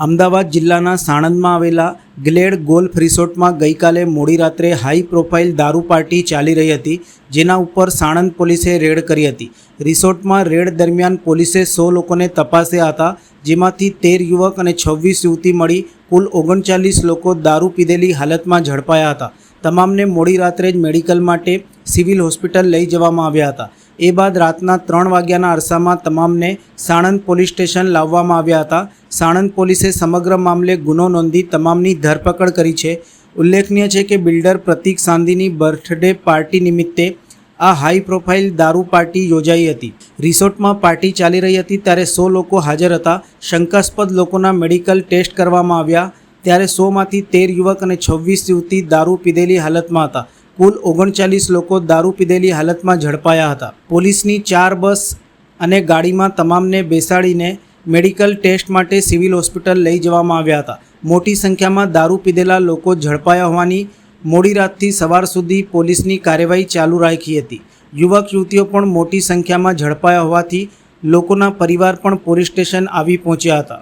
અમદાવાદ જિલ્લાના સાણંદમાં આવેલા glad golf રિસોર્ટમાં ગઈકાલે મોડી રાત્રે હાઈ પ્રોફાઇલ દારૂ પાર્ટી ચાલી રહી હતી, જેના ઉપર સાણંદ પોલીસે રેડ કરી હતી। રિસોર્ટમાં રેડ દરમિયાન પોલીસે 100 લોકોને તપાસ્યા હતા, જેમાંથી 13 યુવક અને 26 યુવતી મળી કુલ 39 લોકો દારૂ પીધેલી હાલતમાં ઝડપાયા હતા। તમામને મોડી રાત્રે જ મેડિકલ માટે સિવિલ હોસ્પિટલ લઈ જવામાં આવ્યા હતા। એ બાદ રાતના 3 વાગ્યાના અરસામાં તમામને સાણંદ પોલીસ સ્ટેશન લાવવામાં આવ્યા હતા। સાણંદ પોલીસે સમગ્ર મામલે ગુનો નોંધી તમામની ધરપકડ કરી છે। ઉલ્લેખનીય છે કે બિલ્ડર પ્રતીક સાંધીની બર્થડે પાર્ટી નિમિત્તે આ હાઈ પ્રોફાઇલ દારૂ પાર્ટી યોજાઈ હતી। રિસોર્ટમાં પાર્ટી ચાલી રહી હતી ત્યારે 100 લોકો હાજર હતા। શંકાસ્પદ લોકોના મેડિકલ ટેસ્ટ કરવામાં આવ્યા ત્યારે 100 માંથી 13 યુવક અને 26 યુવતી દારૂ પીધેલી હાલતમાં હતા। કુલ 39 લોકો દારૂ પીધેલી હાલતમાં ઝડપાયા હતા। પોલીસની 4 બસ અને ગાડીમાં તમામને બેસાડીને મેડિકલ ટેસ્ટ માટે સિવિલ હોસ્પિટલ લઈ જવામાં આવ્યા હતા। મોટી સંખ્યામાં દારૂ પીધેલા લોકો ઝડપાયા હોવાની મોડી રાતથી સવાર સુધી પોલીસની કાર્યવાહી ચાલુ રાખી હતી। યુવક યુવતીઓ પણ મોટી સંખ્યામાં ઝડપાયા હોવાથી લોકોના પરિવાર પણ પોલીસ સ્ટેશન આવી પહોંચ્યા હતા।